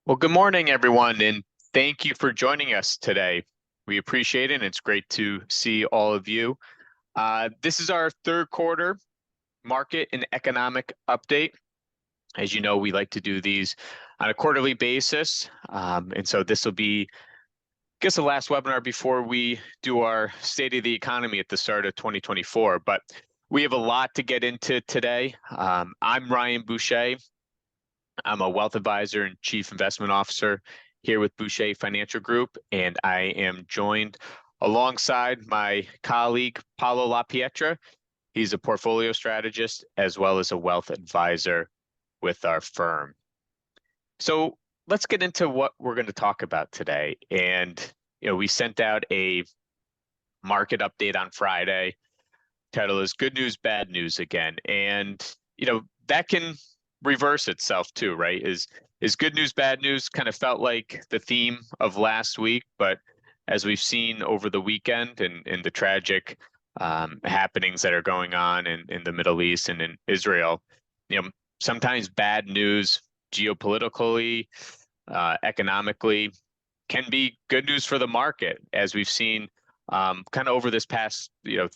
Well, good morning, everyone, and thank you for joining us today. We appreciate it, and it's great to see all of you. This is our third quarter market and economic update. As you know, we like to do these on a quarterly basis. And so this will be, I guess, the last webinar before we do our State of the Economy at the start of 2024. But we have a lot to get into today. I'm Ryan Bouchey. I'm a wealth advisor and chief investment officer here with Bouchey Financial Group, and I am joined alongside my colleague, Paolo LaPietra. He's a portfolio strategist as well as a wealth advisor with our firm. So let's get into what we're going to talk about today. And, we sent out a market update on Friday. Title is Good News, Bad News again. And, that can reverse itself too, right? Is good news, bad news kind of felt like the theme of last week, but as we've seen over the weekend and the tragic happenings that are going on in the Middle East and in Israel, sometimes bad news geopolitically, economically can be good news for the market, as we've seen kind of over this past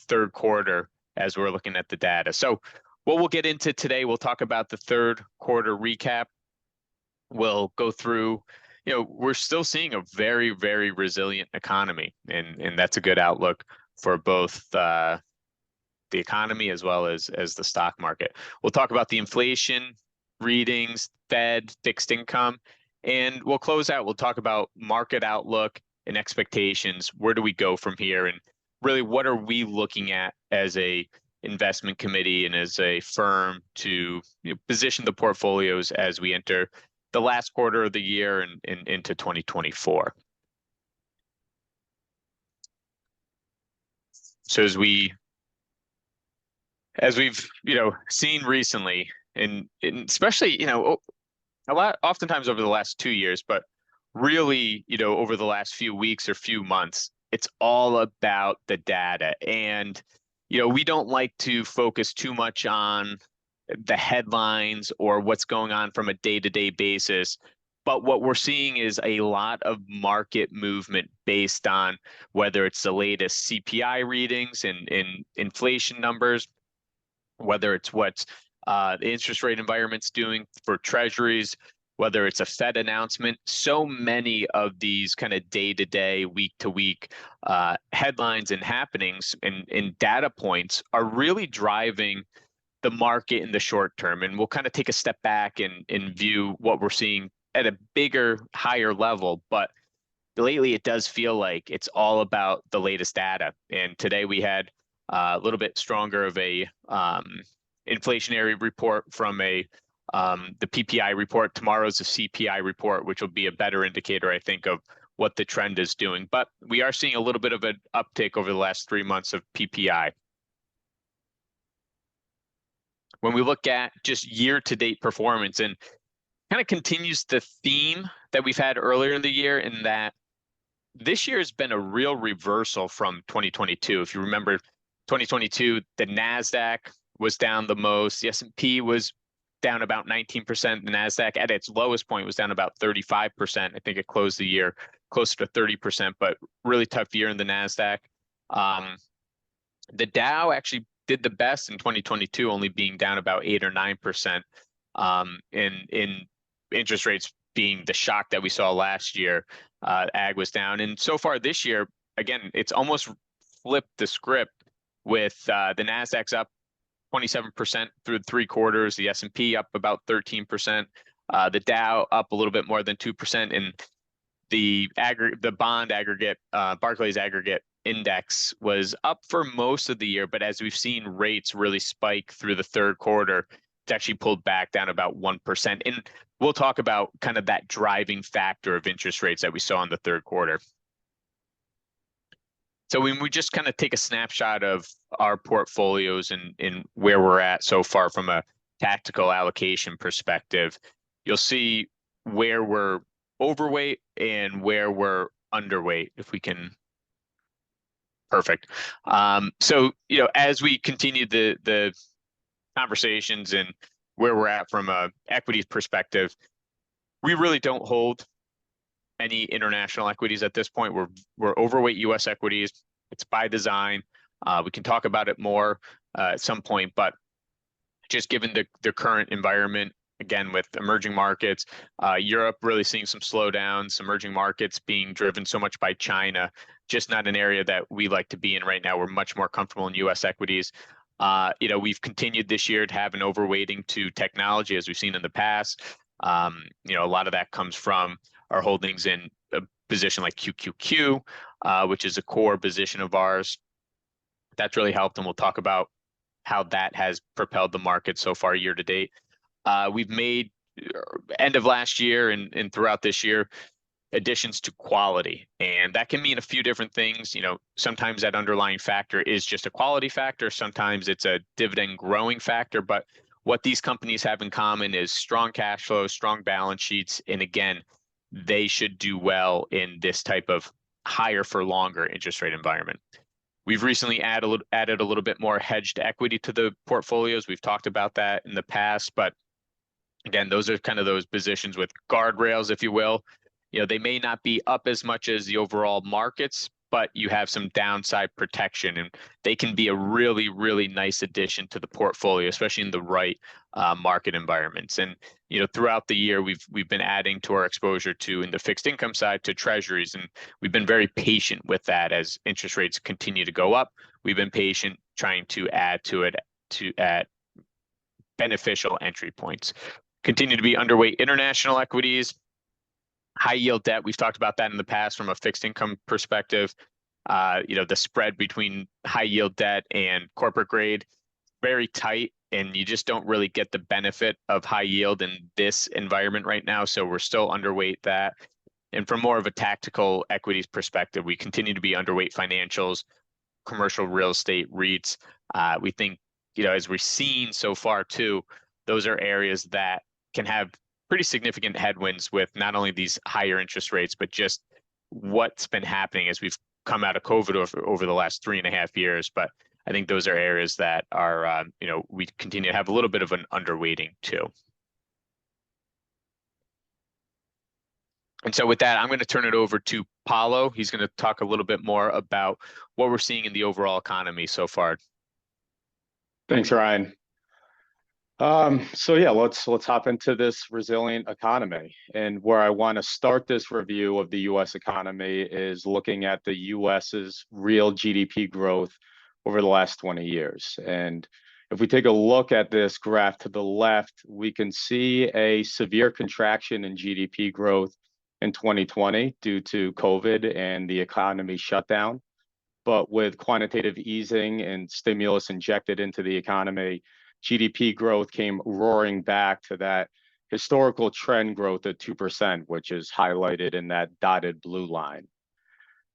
third quarter as we're looking at the data. So what we'll get into today, we'll talk about the third quarter recap. We'll go through, we're still seeing a very, very resilient economy, and that's a good outlook for both the economy as well as the stock market. We'll talk about the inflation readings, Fed, fixed income, and we'll close out. We'll talk about market outlook and expectations. Where do we go from here? And really, what are we looking at as a investment committee and as a firm to position the portfolios as we enter the last quarter of the year and into 2024. So as we've seen recently, and especially oftentimes over the last 2 years, but really over the last few weeks or few months, it's all about the data. And we don't like to focus too much on the headlines or what's going on from a day-to-day basis. But what we're seeing is a lot of market movement based on whether it's the latest CPI readings and inflation numbers, whether it's what the interest rate environment's doing for treasuries, whether it's a Fed announcement. So many of these kind of day-to-day, week-to-week headlines and happenings and data points are really driving the market in the short term. And we'll kind of take a step back and view what we're seeing at a bigger, higher level. But lately, it does feel like it's all about the latest data. And today we had a little bit stronger of a inflationary report from the PPI report. Tomorrow's a CPI report, which will be a better indicator, I think, of what the trend is doing. But we are seeing a little bit of an uptick over the last 3 months of PPI. When we look at just year-to-date performance, and kind of continues the theme that we've had earlier in the year, in that this year has been a real reversal from 2022. If you remember, 2022, the NASDAQ was down the most. The S&P was down about 19%. The NASDAQ at its lowest point was down about 35%. I think it closed the year closer to 30%, but really tough year in the NASDAQ. The Dow actually did the best in 2022, only being down about 8 or 9%. In interest rates being the shock that we saw last year, ag was down. And so far this year, again, it's almost flipped the script with the NASDAQ's up 27% through 3 quarters, the S&P up about 13%, the Dow up a little bit more than 2%, and the bond aggregate, Barclays aggregate index was up for most of the year. But as we've seen rates really spike through the third quarter, it's actually pulled back down about 1%. And we'll talk about kind of that driving factor of interest rates that we saw in the third quarter. So when we just kind of take a snapshot of our portfolios and where we're at so far from a tactical allocation perspective, you'll see where we're overweight and where we're underweight, if we can. Perfect. So, as we continue the conversations and where we're at from a equities perspective, we really don't hold any international equities at this point. We're overweight U.S. equities. It's by design. We can talk about it more at some point, but just given the current environment, again, with emerging markets, Europe really seeing some slowdowns, emerging markets being driven so much by China, just not an area that we like to be in right now. We're much more comfortable in U.S. equities. We've continued this year to have an overweighting to technology, as we've seen in the past. A lot of that comes from our holdings in a position like QQQ, which is a core position of ours. That's really helped, and we'll talk about how that has propelled the market so far year to date. We've made end of last year and throughout this year additions to quality, and that can mean a few different things. Sometimes that underlying factor is just a quality factor. Sometimes it's a dividend growing factor. But what these companies have in common is strong cash flow, strong balance sheets, and again, they should do well in this type of higher for longer interest rate environment. We've recently added a little bit more hedged equity to the portfolios. We've talked about that in the past, but again, those are kind of those positions with guardrails, if you will. They may not be up as much as the overall markets, but you have some downside protection, and they can be a really, really nice addition to the portfolio, especially in the right market environments. And throughout the year, we've been adding to our exposure to, in the fixed income side, to treasuries, and we've been very patient with that as interest rates continue to go up. We've been patient trying to add to it at beneficial entry points. Continue to be underweight international equities. High yield debt, we've talked about that in the past from a fixed income perspective. The spread between high yield debt and corporate grade, very tight, and you just don't really get the benefit of high yield in this environment right now. So we're still underweight that. And from more of a tactical equities perspective, we continue to be underweight financials, commercial real estate, REITs. We think, as we're seeing so far too, those are areas that can have pretty significant headwinds with not only these higher interest rates, but just what's been happening as we've come out of COVID over the last 3.5 years. But I think those are areas that are, we continue to have a little bit of an underweighting too. And so with that, I'm going to turn it over to Paolo. He's going to talk a little bit more about what we're seeing in the overall economy so far. Thanks, Ryan. Let's hop into this resilient economy. And where I want to start this review of the U.S. economy is looking at the U.S.'s real GDP growth over the last 20 years. And if we take a look at this graph to the left, we can see a severe contraction in GDP growth in 2020 due to COVID and the economy shutdown. But with quantitative easing and stimulus injected into the economy, GDP growth came roaring back to that historical trend growth of 2%, which is highlighted in that dotted blue line.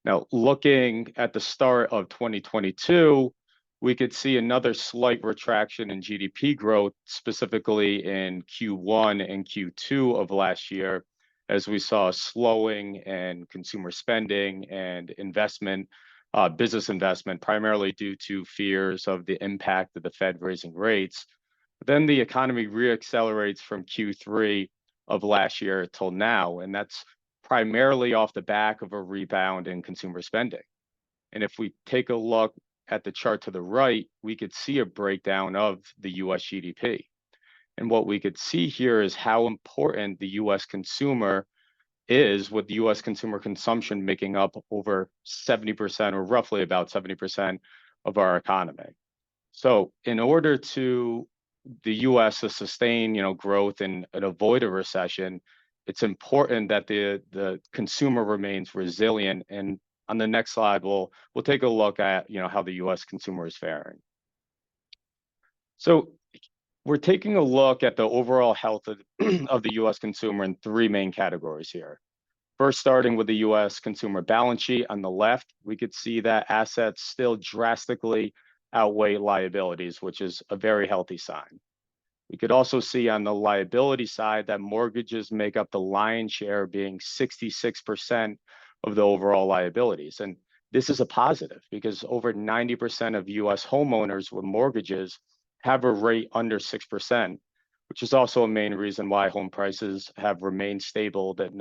Now, looking at the start of 2022, we could see another slight retraction in GDP growth, specifically in Q1 and Q2 of last year, as we saw a slowing in consumer spending and investment, business investment, primarily due to fears of the impact of the Fed raising rates. But then the economy reaccelerates from Q3 of last year till now, and that's primarily off the back of a rebound in consumer spending. And if we take a look at the chart to the right, we could see a breakdown of the US GDP. And what we could see here is how important the US consumer is, with the US consumer consumption making up over 70%, or roughly about 70% of our economy. So in order to the US to sustain, growth and avoid a recession, it's important that the consumer remains resilient. And on the next slide, we'll take a look at, how the US consumer is faring. So we're taking a look at the overall health of the US consumer in three main categories here. First, starting with the US consumer balance sheet on the left, we could see that assets still drastically outweigh liabilities, which is a very healthy sign. We could also see on the liability side that mortgages make up the lion's share, being 66% of the overall liabilities. And this is a positive because over 90% of US homeowners with mortgages have a rate under 6%, which is also a main reason why home prices have remained stable in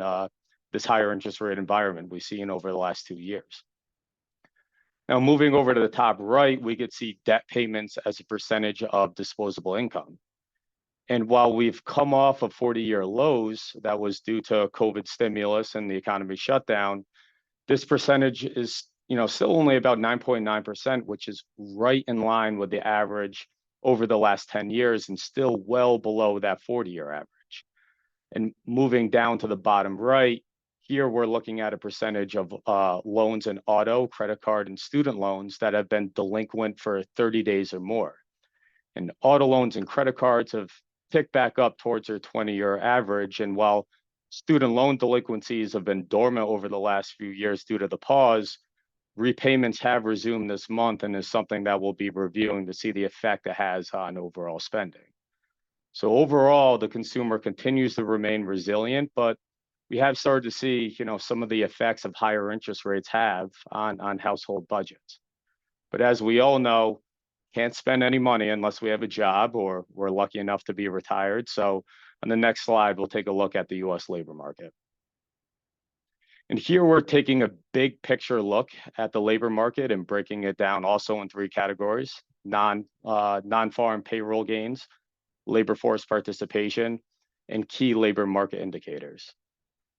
this higher interest rate environment we've seen over the last 2 years. Now, moving over to the top right, we could see debt payments as a percentage of disposable income. And while we've come off of 40-year lows that was due to COVID stimulus and the economy shutdown, this percentage is still only about 9.9%, which is right in line with the average over the last 10 years and still well below that 40-year average. And moving down to the bottom right, here we're looking at a percentage of loans in auto, credit card, and student loans that have been delinquent for 30 days or more. And auto loans and credit cards have ticked back up towards their 20-year average. And while student loan delinquencies have been dormant over the last few years due to the pause, repayments have resumed this month and is something that we'll be reviewing to see the effect it has on overall spending. So overall, the consumer continues to remain resilient, but we have started to see, some of the effects of higher interest rates have on household budgets. But as we all know, can't spend any money unless we have a job or we're lucky enough to be retired. So on the next slide, we'll take a look at the US labor market. And here we're taking a big picture look at the labor market and breaking it down also in 3 categories: non-farm payroll gains, labor force participation, and key labor market indicators.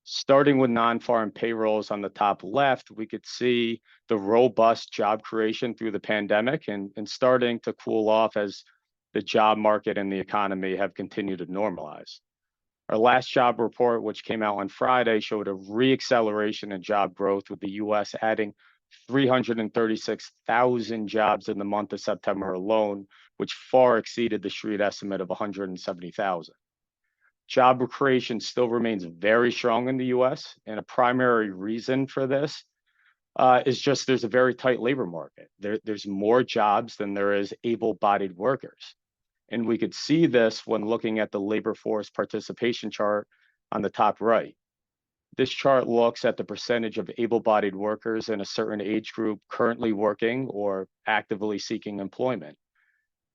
Starting with non-farm payrolls on the top left, we could see the robust job creation through the pandemic and starting to cool off as the job market and the economy have continued to normalize. Our last job report, which came out on Friday, showed a reacceleration in job growth, with the US adding 336,000 jobs in the month of September alone, which far exceeded the street estimate of 170,000. Job creation still remains very strong in the US, and a primary reason for this is just there's a very tight labor market. There's more jobs than there is able-bodied workers. And we could see this when looking at the labor force participation chart on the top right. This chart looks at the percentage of able-bodied workers in a certain age group currently working or actively seeking employment.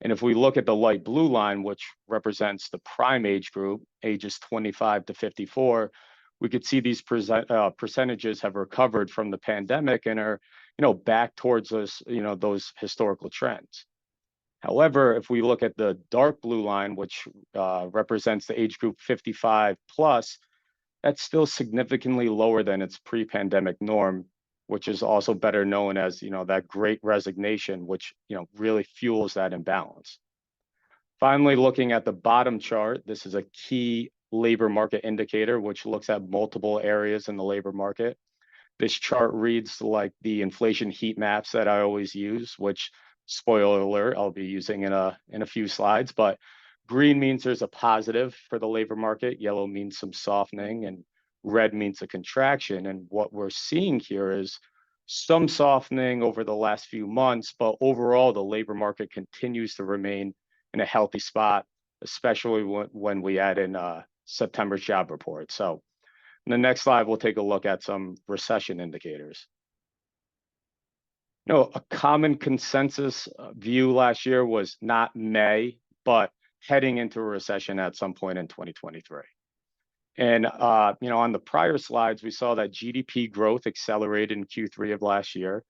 And if we look at the light blue line, which represents the prime age group, ages 25 to 54, we could see these percentages have recovered from the pandemic and are, back towards those historical trends. However, if we look at the dark blue line, which represents the age group 55 plus, that's still significantly lower than its pre-pandemic norm, which is also better known as, that great resignation, which, really fuels that imbalance. Finally, looking at the bottom chart, this is a key labor market indicator, which looks at multiple areas in the labor market. This chart reads like the inflation heat maps that I always use, which, spoiler alert, I'll be using in a few slides, but green means there's a positive for the labor market, yellow means some softening, and red means a contraction. And what we're seeing here is some softening over the last few months, but overall the labor market continues to remain in a healthy spot, especially when we add in September's job report. So in the next slide, we'll take a look at some recession indicators. A common consensus view last year was not May, but heading into a recession at some point in 2023. And, on the prior slides, we saw that GDP growth accelerated in Q3 of last year.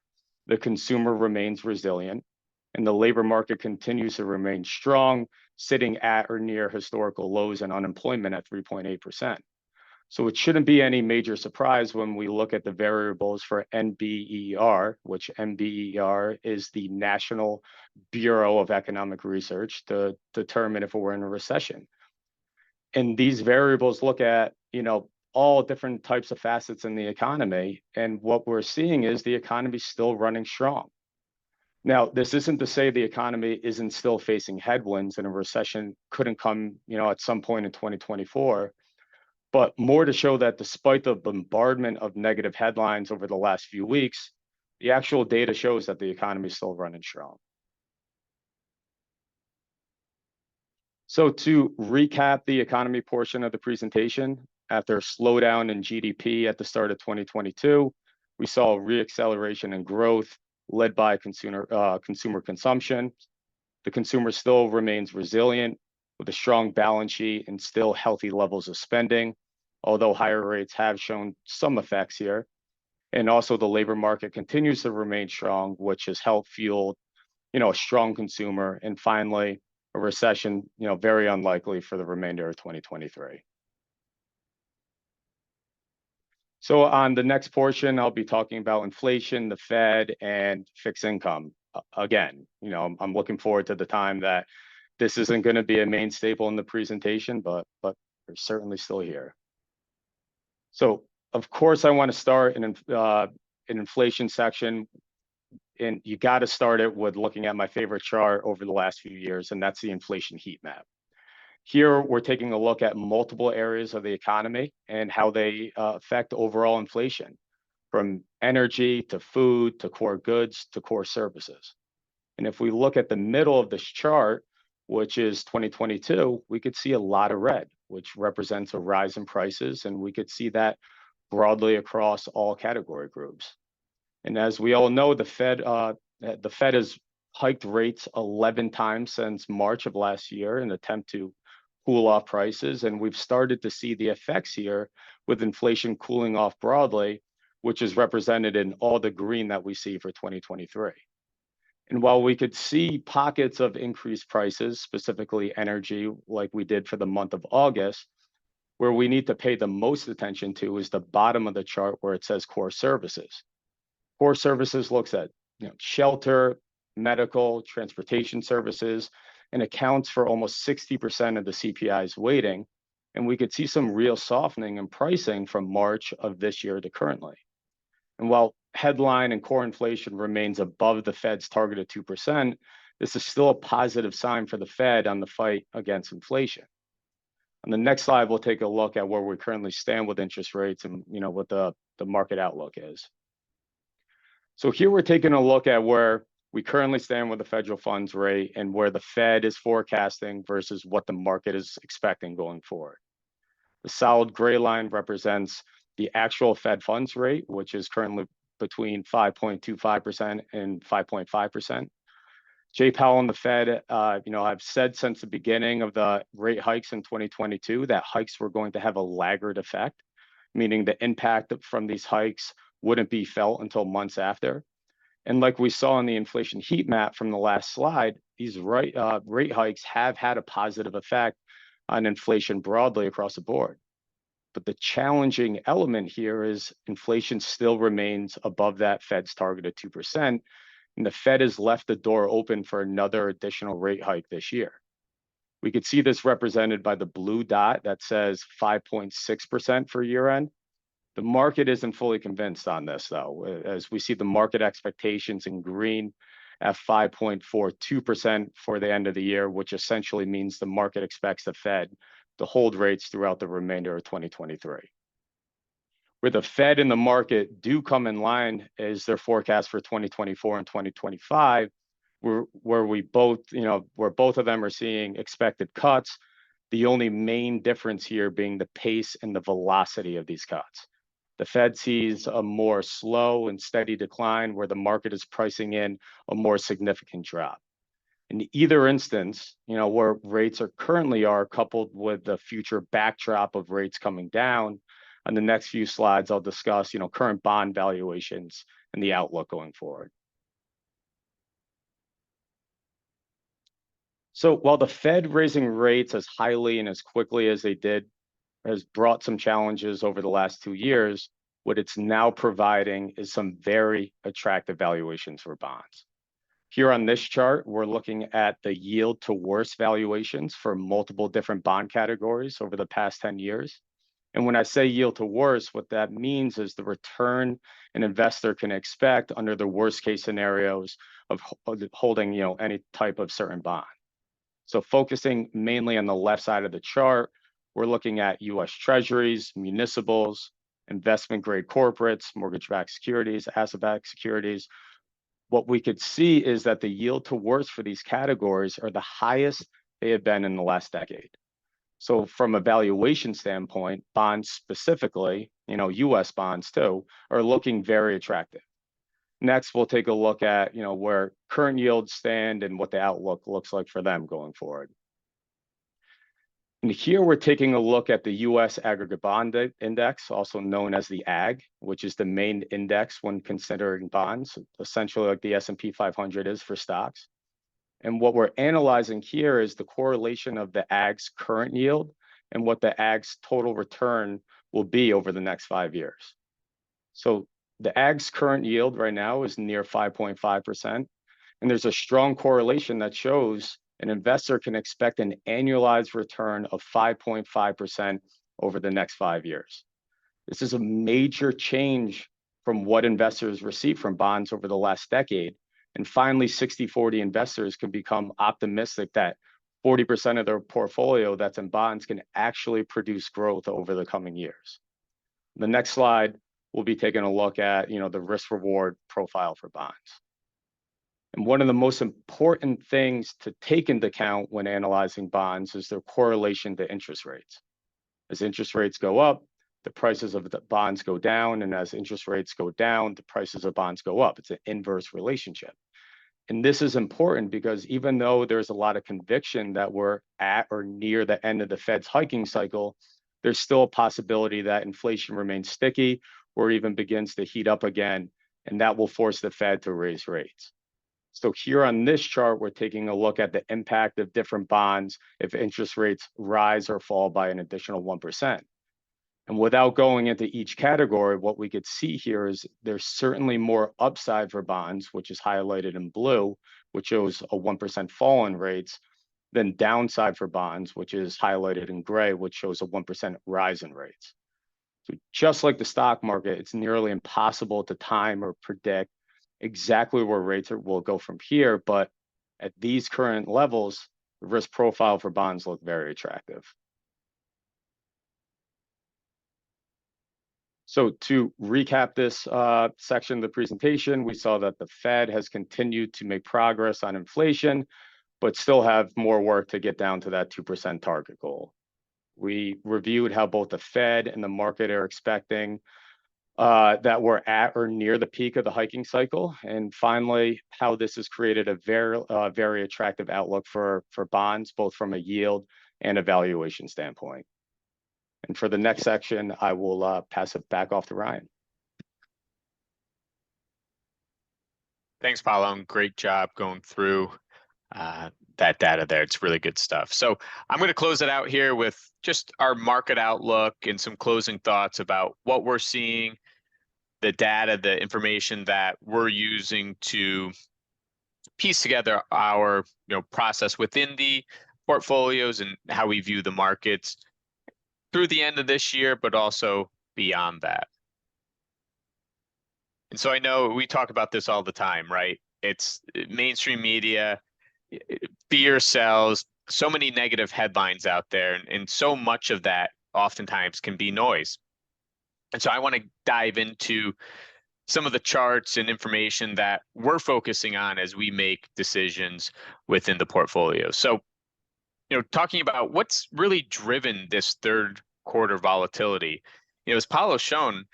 The consumer remains resilient, and the labor market continues to remain strong, sitting at or near historical lows and unemployment at 3.8%. So it shouldn't be any major surprise when we look at the variables for NBER, which NBER is the National Bureau of Economic Research, to determine if we're in a recession. And these variables look at, all different types of facets in the economy. And what we're seeing is the economy still running strong. Now, this isn't to say the economy isn't still facing headwinds and a recession couldn't come, at some point in 2024. But more to show that despite the bombardment of negative headlines over the last few weeks, the actual data shows that the economy is still running strong. So to recap the economy portion of the presentation, after a slowdown in GDP at the start of 2022, we saw a reacceleration in growth led by consumer consumption. The consumer still remains resilient, with a strong balance sheet and still healthy levels of spending, although higher rates have shown some effects here. And also the labor market continues to remain strong, which has helped fuel, a strong consumer. And finally, a recession, very unlikely for the remainder of 2023. So on the next portion, I'll be talking about inflation, the Fed, and fixed income. Again, I'm looking forward to the time that this isn't going to be a main staple in the presentation, but they're certainly still here. So of course, I want to start in an inflation section, and you got to start it with looking at my favorite chart over the last few years, and that's the inflation heat map. Here, we're taking a look at multiple areas of the economy and how they affect overall inflation, from energy to food to core goods to core services. And if we look at the middle of this chart, which is 2022, we could see a lot of red, which represents a rise in prices, and we could see that broadly across all category groups. And as we all know, the Fed has hiked rates 11 times since March of last year in an attempt to cool off prices. And we've started to see the effects here with inflation cooling off broadly, which is represented in all the green that we see for 2023. And while we could see pockets of increased prices, specifically energy, like we did for the month of August, where we need to pay the most attention to is the bottom of the chart where it says core services. Core services looks at shelter, medical, transportation services, and accounts for almost 60% of the CPI's weighting. And we could see some real softening in pricing from March of this year to currently. And while headline and core inflation remains above the Fed's target of 2%, this is still a positive sign for the Fed on the fight against inflation. On the next slide, we'll take a look at where we currently stand with interest rates and what the market outlook is. So here we're taking a look at where we currently stand with the federal funds rate and where the Fed is forecasting versus what the market is expecting going forward. The solid gray line represents the actual Fed funds rate, which is currently between 5.25% and 5.5%. Jay Powell and the Fed, have said since the beginning of the rate hikes in 2022 that hikes were going to have a laggard effect, meaning the impact from these hikes wouldn't be felt until months after. And like we saw in the inflation heat map from the last slide, these rate hikes have had a positive effect on inflation broadly across the board. But the challenging element here is inflation still remains above that Fed's target of 2%, and the Fed has left the door open for another additional rate hike this year. We could see this represented by the blue dot that says 5.6% for year end. The market isn't fully convinced on this, though, as we see the market expectations in green at 5.42% for the end of the year, which essentially means the market expects the Fed to hold rates throughout the remainder of 2023. Where the Fed and the market do come in line is their forecast for 2024 and 2025, where both of them are seeing expected cuts. The only main difference here being the pace and the velocity of these cuts. The Fed sees a more slow and steady decline where the market is pricing in a more significant drop. In either instance, where rates are currently coupled with the future backdrop of rates coming down, on the next few slides, I'll discuss, current bond valuations and the outlook going forward. So while the Fed raising rates as highly and as quickly as they did has brought some challenges over the last 2 years, what it's now providing is some very attractive valuations for bonds. Here on this chart, we're looking at the yield to worst valuations for multiple different bond categories over the past 10 years. And when I say yield to worst, what that means is the return an investor can expect under the worst case scenarios of holding, any type of certain bond. So focusing mainly on the left side of the chart, we're looking at US Treasuries, municipals, investment grade corporates, mortgage-backed securities, asset-backed securities. What we could see is that the yield to worst for these categories are the highest they have been in the last decade. So from a valuation standpoint, bonds specifically, US bonds too, are looking very attractive. Next, we'll take a look at, where current yields stand and what the outlook looks like for them going forward. And here we're taking a look at the US Aggregate Bond Index, also known as the AG, which is the main index when considering bonds, essentially like the S&P 500 is for stocks. And what we're analyzing here is the correlation of the AG's current yield and what the AG's total return will be over the next 5 years. So the AG's current yield right now is near 5.5%. And there's a strong correlation that shows an investor can expect an annualized return of 5.5% over the next 5 years. This is a major change from what investors receive from bonds over the last decade. And finally, 60-40 investors can become optimistic that 40% of their portfolio that's in bonds can actually produce growth over the coming years. The next slide, we'll be taking a look at, the risk reward profile for bonds. And one of the most important things to take into account when analyzing bonds is their correlation to interest rates. As interest rates go up, the prices of the bonds go down, and as interest rates go down, the prices of bonds go up. It's an inverse relationship. And this is important because even though there's a lot of conviction that we're at or near the end of the Fed's hiking cycle, there's still a possibility that inflation remains sticky or even begins to heat up again, and that will force the Fed to raise rates. So here on this chart, we're taking a look at the impact of different bonds if interest rates rise or fall by an additional 1%. And without going into each category, what we could see here is there's certainly more upside for bonds, which is highlighted in blue, which shows a 1% fall in rates, than downside for bonds, which is highlighted in gray, which shows a 1% rise in rates. So just like the stock market, it's nearly impossible to time or predict exactly where rates will go from here, but at these current levels, the risk profile for bonds look very attractive. So to recap this section of the presentation, we saw that the Fed has continued to make progress on inflation, but still have more work to get down to that 2% target goal. We reviewed how both the Fed and the market are expecting that we're at or near the peak of the hiking cycle. And finally, how this has created a very attractive outlook for bonds, both from a yield and a valuation standpoint. And for the next section, I will pass it back off to Ryan. Thanks, Paolo, and great job going through that data there. It's really good stuff. So I'm going to close it out here with just our market outlook and some closing thoughts about what we're seeing, the data, the information that we're using to piece together our process within the portfolios and how we view the markets through the end of this year, but also beyond that. And so I know we talk about this all the time, right? It's mainstream media, fear sells, so many negative headlines out there, and so much of that oftentimes can be noise. And so I want to dive into some of the charts and information that we're focusing on as we make decisions within the portfolio. So, talking about what's really driven this third quarter volatility, as Paolo's shown,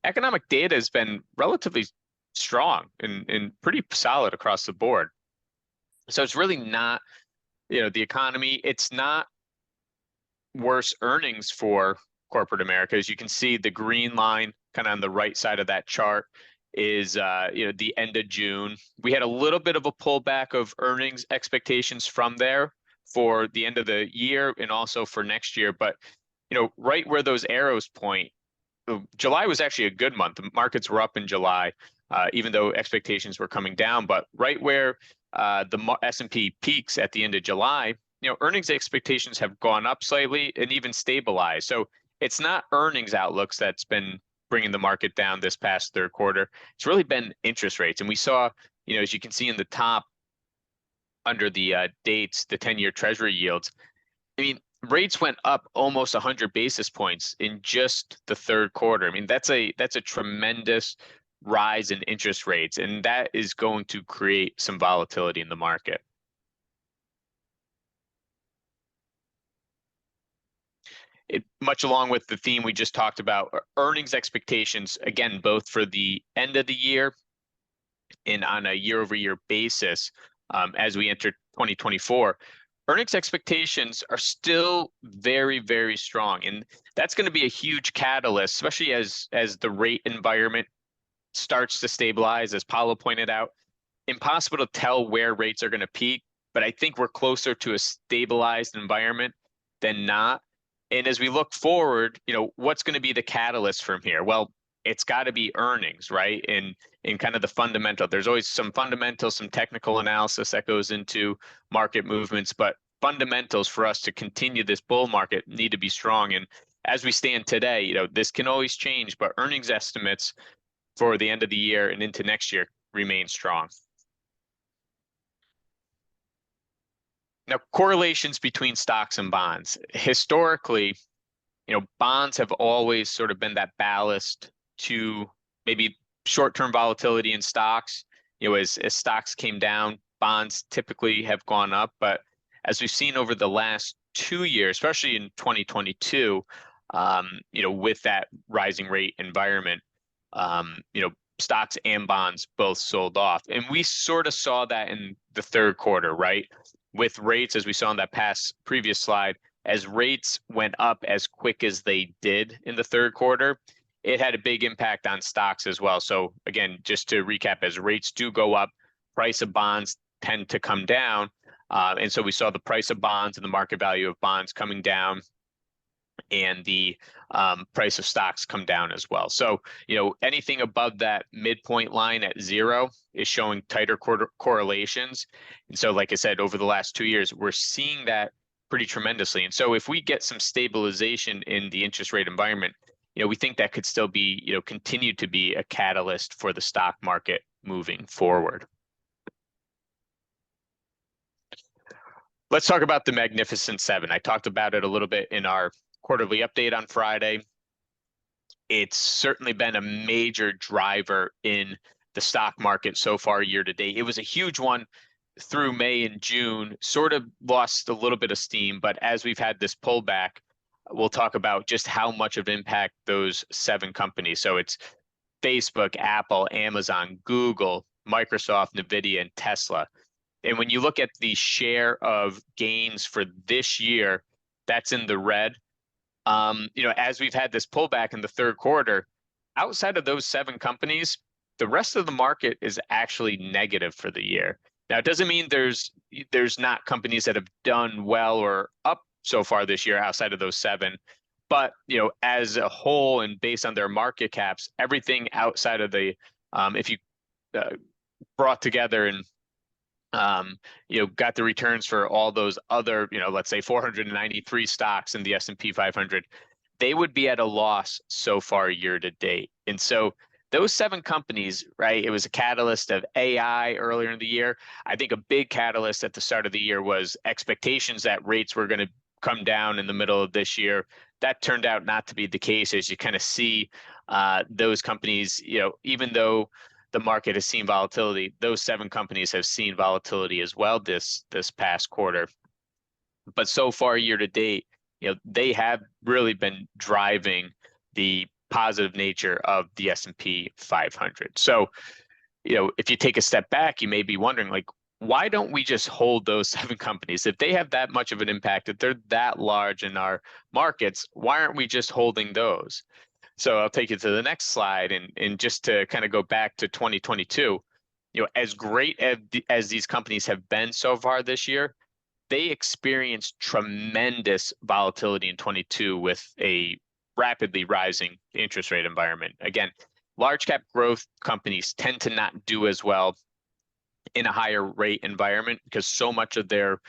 economic data has been relatively strong and pretty solid across the board. So it's really not, the economy, it's not worse earnings for corporate America. As you can see, the green line kind of on the right side of that chart is the end of June. We had a little bit of a pullback of earnings expectations from there for the end of the year and also for next year. But right where those arrows point, July was actually a good month. The markets were up in July, even though expectations were coming down. But right where the S&P peaks at the end of July, earnings expectations have gone up slightly and even stabilized. So it's not earnings outlooks that's been bringing the market down this past third quarter. It's really been interest rates. And we saw, as you can see in the top under the dates, the 10-year treasury yields, I mean, rates went up almost 100 basis points in just the third quarter. I mean, that's a tremendous rise in interest rates, and that is going to create some volatility in the market. Much along with the theme we just talked about, earnings expectations, again, both for the end of the year and on a year-over-year basis, as we enter 2024, earnings expectations are still very, very strong. And that's going to be a huge catalyst, especially as the rate environment starts to stabilize, as Paolo pointed out. Impossible to tell where rates are going to peak, but I think we're closer to a stabilized environment than not. And as we look forward, what's going to be the catalyst from here? Well, it's got to be earnings, right? In kind of the fundamental. There's always some fundamentals, some technical analysis that goes into market movements, but fundamentals for us to continue this bull market need to be strong. And as we stand today, this can always change, but earnings estimates for the end of the year and into next year remain strong. Now, correlations between stocks and bonds. Historically, bonds have always sort of been that ballast to maybe short-term volatility in stocks. As stocks came down, bonds typically have gone up. But as we've seen over the last 2 years, especially in 2022, with that rising rate environment, stocks and bonds both sold off. And we sort of saw that in the third quarter, right? With rates, as we saw in that previous slide, as rates went up as quick as they did in the third quarter, it had a big impact on stocks as well. So again, just to recap, as rates do go up, price of bonds tend to come down. And so we saw the price of bonds and the market value of bonds coming down, and the price of stocks come down as well. So, anything above that midpoint line at 0 is showing tighter correlations. And so, like I said, over the last 2 years, we're seeing that pretty tremendously. And so if we get some stabilization in the interest rate environment, we think that could still be, continue to be a catalyst for the stock market moving forward. Let's talk about the Magnificent Seven. I talked about it a little bit in our quarterly update on Friday. It's certainly been a major driver in the stock market so far year to date. It was a huge one through May and June, sort of lost a little bit of steam, but as we've had this pullback, we'll talk about just how much of impact those 7 companies. So it's Facebook, Apple, Amazon, Google, Microsoft, NVIDIA, and Tesla. And when you look at the share of gains for this year, that's in the red. As we've had this pullback in the third quarter, outside of those 7 companies, the rest of the market is actually negative for the year. Now, it doesn't mean there's not companies that have done well or up so far this year outside of those 7, but as a whole and based on their market caps, everything outside of the if you brought together and got the returns for all those other, let's say 493 stocks in the S&P 500, they would be at a loss so far year to date. And so those 7 companies, right, it was a catalyst of AI earlier in the year. I think a big catalyst at the start of the year was expectations that rates were going to come down in the middle of this year. That turned out not to be the case, as you kind of see those companies, even though the market has seen volatility, those 7 companies have seen volatility as well this past quarter. But so far year to date, they have really been driving the positive nature of the S&P 500. So, if you take a step back, you may be wondering, like, why don't we just hold those 7 companies? If they have that much of an impact, if they're that large in our markets, why aren't we just holding those? So I'll take you to the next slide, and just to kind of go back to 2022, as great as these companies have been so far this year, they experienced tremendous volatility in 22 with a rapidly rising interest rate environment. Again, large cap growth companies tend to not do as well in a higher rate environment because so much of their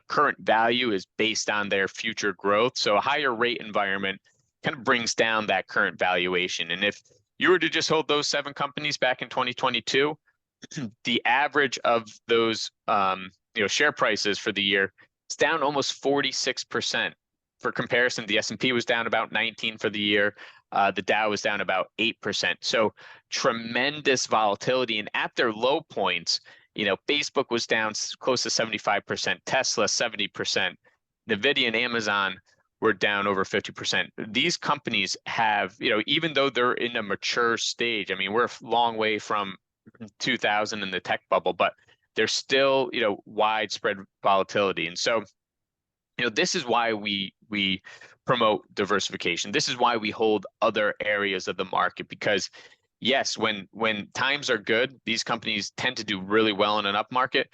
current value is based on their future growth. So a higher rate environment kind of brings down that current valuation. And if you were to just hold those 7 companies back in 2022, the average of those share prices for the year is down almost 46%. For comparison, the S&P was down about 19 for the year. The Dow was down about 8%. So tremendous volatility. And at their low points, Facebook was down close to 75%, Tesla 70%, NVIDIA and Amazon were down over 50%. These companies have, even though they're in a mature stage, I mean, we're a long way from 2000 and the tech bubble, but there's still, widespread volatility. And so, this is why we promote diversification. This is why we hold other areas of the market, because yes, when times are good, these companies tend to do really well in an up market.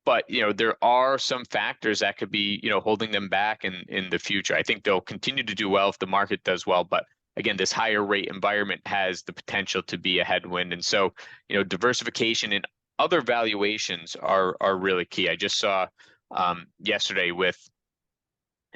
But there are some factors that could be holding them back in the future. I think they'll continue to do well if the market does well, but again, this higher rate environment has the potential to be a headwind. And so diversification and other valuations are really key. I just saw yesterday with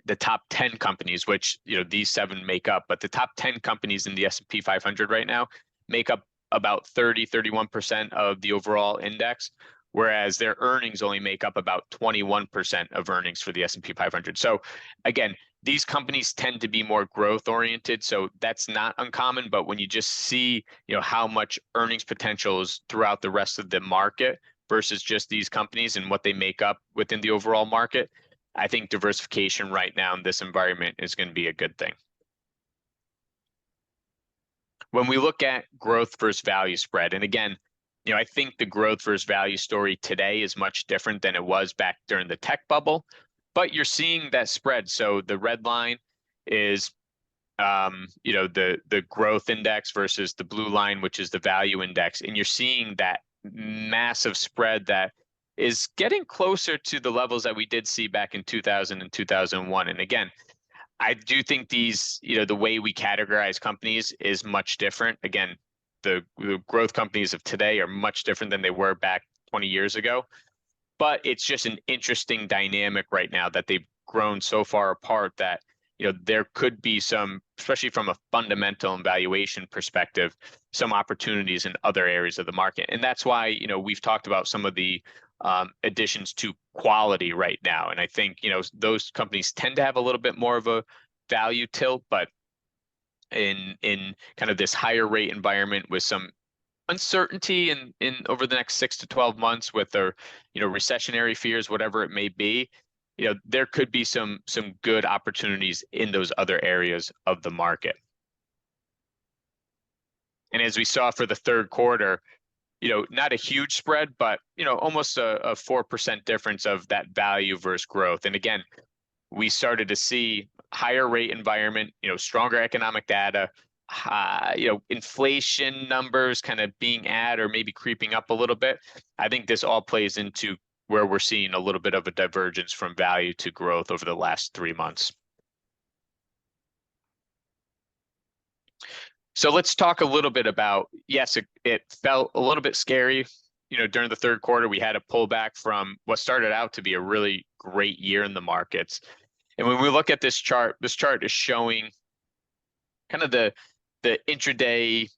the top 10 companies, which these 7 make up, but the top 10 companies in the S&P 500 right now make up about 31% of the overall index, whereas their earnings only make up about 21% of earnings for the S&P 500. So again, these companies tend to be more growth oriented, so that's not uncommon. But when you just see how much earnings potential is throughout the rest of the market versus just these companies and what they make up within the overall market, I think diversification right now in this environment is going to be a good thing. When we look at growth versus value spread, and again, I think the growth versus value story today is much different than it was back during the tech bubble, but you're seeing that spread. So the red line is, the growth index versus the blue line, which is the value index. And you're seeing that massive spread that is getting closer to the levels that we did see back in 2000 and 2001. And again, I do think these, the way we categorize companies is much different. Again, the growth companies of today are much different than they were back 20 years ago. But it's just an interesting dynamic right now that they've grown so far apart that, there could be some, especially from a fundamental and valuation perspective, some opportunities in other areas of the market. And that's why, we've talked about some of the additions to quality right now. And I think, those companies tend to have a little bit more of a value tilt, but in kind of this higher rate environment with some uncertainty in over the next 6 to 12 months with their, recessionary fears, whatever it may be, there could be some good opportunities in those other areas of the market. And as we saw for the third quarter, not a huge spread, but, almost a 4% difference of that value versus growth. And again, we started to see higher rate environment, stronger economic data, inflation numbers kind of being at or maybe creeping up a little bit. I think this all plays into where we're seeing a little bit of a divergence from value to growth over the last 3 months. So let's talk a little bit about, yes, it felt a little bit scary. During the third quarter, we had a pullback from what started out to be a really great year in the markets. And when we look at this chart is showing kind of the intraday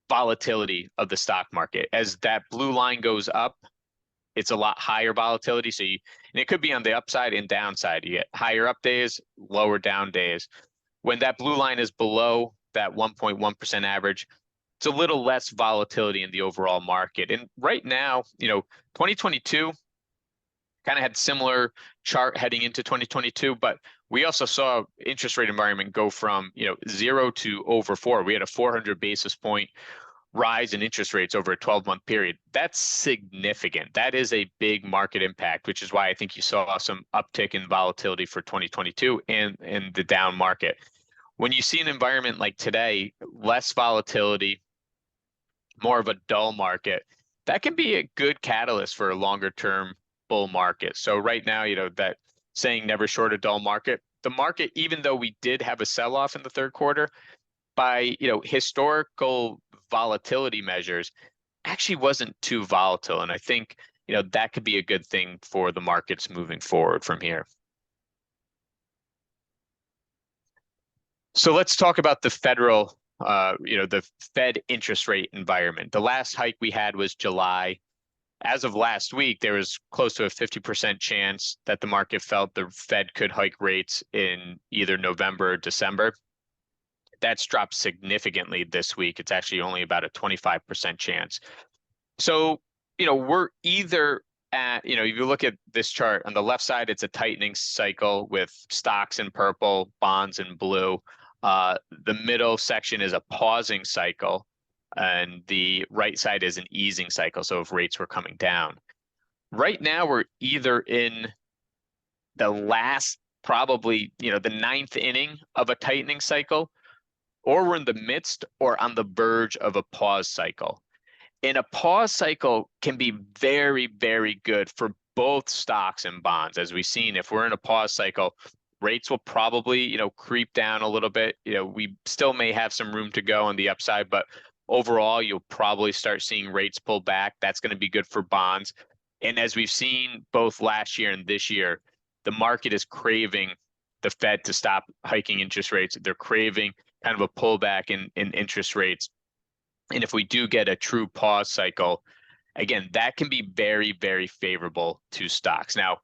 volatility of the stock market. As that blue line goes up, it's a lot higher volatility. So and it could be on the upside and downside. You get higher up days, lower down days. When that blue line is below that 1.1% average, it's a little less volatility in the overall market. And right now, 2022 kind of had similar chart heading into 2022, but we also saw interest rate environment go from 0 to over 4. We had a 400 basis point rise in interest rates over a 12-month period. That's significant. That is a big market impact, which is why I think you saw some uptick in volatility for 2022 and the down market. When you see an environment like today, less volatility, more of a dull market, that can be a good catalyst for a longer term bull market. So right now, that saying never short a dull market, the market, even though we did have a sell-off in the third quarter, by historical volatility measures, actually wasn't too volatile. And I think that could be a good thing for the markets moving forward from here. So let's talk about the federal, the Fed interest rate environment. The last hike we had was July. As of last week, there was close to a 50% chance that the market felt the Fed could hike rates in either November or December. That's dropped significantly this week. It's actually only about a 25% chance. So, we're either at, if you look at this chart on the left side, it's a tightening cycle with stocks in purple, bonds in blue. The middle section is a pausing cycle, and the right side is an easing cycle. So if rates were coming down, right now we're either in the last, probably, the ninth inning of a tightening cycle, or we're in the midst or on the verge of a pause cycle. And a pause cycle can be very, very good for both stocks and bonds. As we've seen, if we're in a pause cycle, rates will probably, creep down a little bit. We still may have some room to go on the upside, but overall, you'll probably start seeing rates pull back. That's going to be good for bonds. And as we've seen both last year and this year, the market is craving the Fed to stop hiking interest rates. They're craving kind of a pullback in interest rates. And if we do get a true pause cycle, again, that can be very, very favorable to stocks. Now,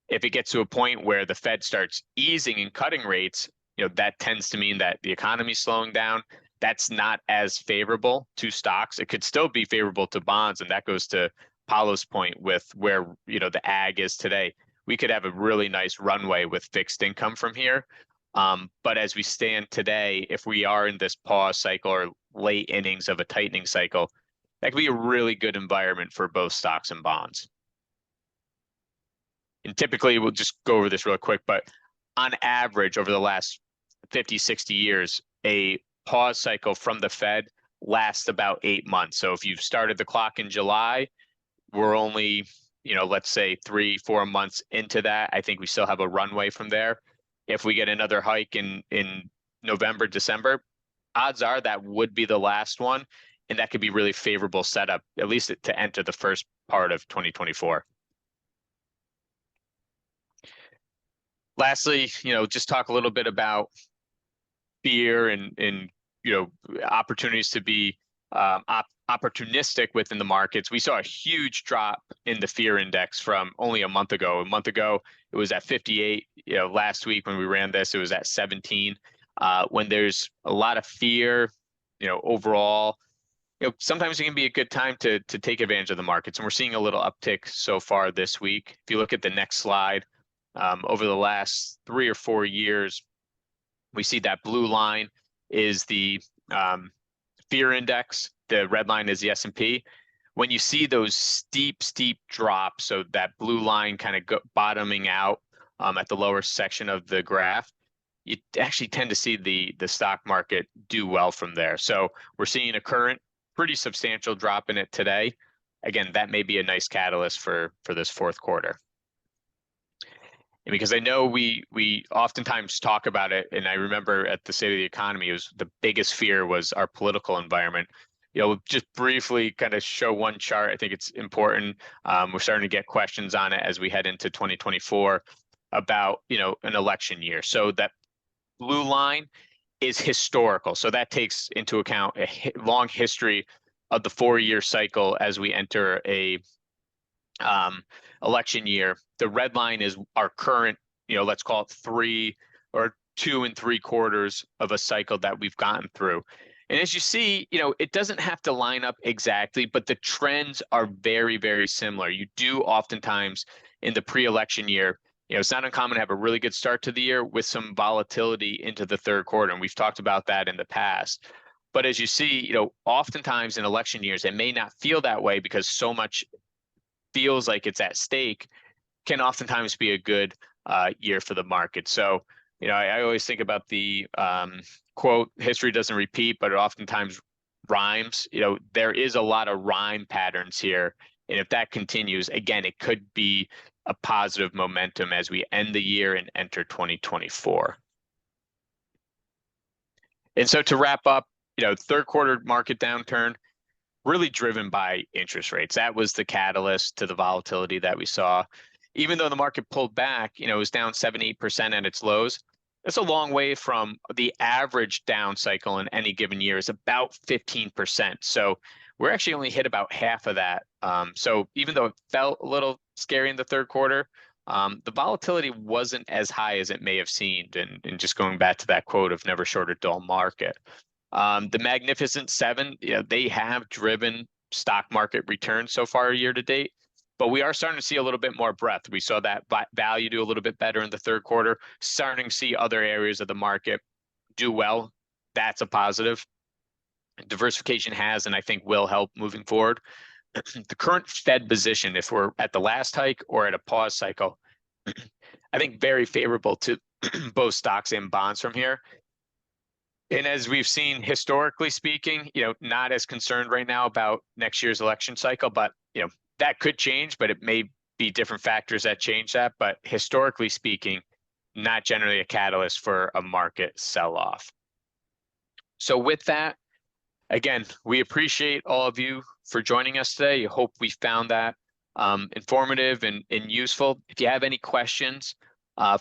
if it gets to a point where the Fed starts easing and cutting rates, that tends to mean that the economy is slowing down. That's not as favorable to stocks. It could still be favorable to bonds, and that goes to Paolo's point with where the ag is today. We could have a really nice runway with fixed income from here. But as we stand today, if we are in this pause cycle or late innings of a tightening cycle, that could be a really good environment for both stocks and bonds. And typically, we'll just go over this real quick, but on average, over the last 50, 60 years, a pause cycle from the Fed lasts about 8 months. So if you've started the clock in July, we're only, let's say 3-4 months into that. I think we still have a runway from there. If we get another hike in November, December, odds are that would be the last one. And that could be really favorable setup, at least to enter the first part of 2024. Lastly, just talk a little bit about fear and opportunities to be opportunistic within the markets. We saw a huge drop in the fear index from only a month ago. A month ago, it was at 58. Last week when we ran this, it was at 17. When there's a lot of fear, overall, sometimes it can be a good time to take advantage of the markets. And we're seeing a little uptick so far this week. If you look at the next slide, over the last 3 or 4 years, we see that blue line is the fear index. The red line is the S&P. When you see those steep drops, so that blue line kind of bottoming out at the lower section of the graph, you actually tend to see the stock market do well from there. So we're seeing a current pretty substantial drop in it today. Again, that may be a nice catalyst for this fourth quarter. And because I know we oftentimes talk about it, and I remember at the State of the Economy, it was the biggest fear was our political environment. Just briefly kind of show one chart. I think it's important. We're starting to get questions on it as we head into 2024 about, an election year. So that blue line is historical. So that takes into account a long history of the 4-year cycle as we enter a election year. The red line is our current, let's call it 3 or 2 3/4 of a cycle that we've gotten through. And as you see, it doesn't have to line up exactly, but the trends are very, very similar. You do oftentimes in the pre-election year, it's not uncommon to have a really good start to the year with some volatility into the third quarter. And we've talked about that in the past. But as you see, oftentimes in election years, it may not feel that way because so much feels like it's at stake, can oftentimes be a good year for the market. So, I always think about the quote, history doesn't repeat, but it oftentimes rhymes. There is a lot of rhyme patterns here. And if that continues, again, it could be a positive momentum as we end the year and enter 2024. And so to wrap up, third quarter market downturn, really driven by interest rates. That was the catalyst to the volatility that we saw. Even though the market pulled back, it was down 7-8% at its lows. That's a long way from the average down cycle in any given year is about 15%. So we're actually only hit about half of that. So even though it felt a little scary in the third quarter, the volatility wasn't as high as it may have seemed. And just going back to that quote of never short a dull market. The Magnificent Seven, they have driven stock market returns so far year to date, but we are starting to see a little bit more breadth. We saw that value do a little bit better in the third quarter, starting to see other areas of the market do well. That's a positive. Diversification has, and I think will help moving forward. the current Fed position, if we're at the last hike or at a pause cycle, I think very favorable to both stocks and bonds from here. And as we've seen historically speaking, not as concerned right now about next year's election cycle, but that could change, but it may be different factors that change that. But historically speaking, not generally a catalyst for a market sell-off. So with that, again, we appreciate all of you for joining us today. I hope we found that informative and useful. If you have any questions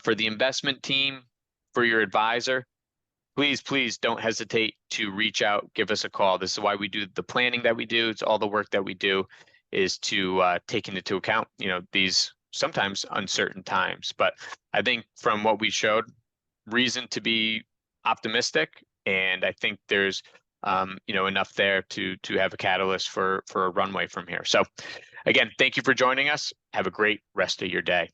for the investment team, for your advisor, please don't hesitate to reach out, give us a call. This is why we do the planning that we do. It's all the work that we do is to take into account, these sometimes uncertain times. But I think from what we showed, reason to be optimistic. And I think there's, enough there to have a catalyst for a runway from here. So again, thank you for joining us. Have a great rest of your day.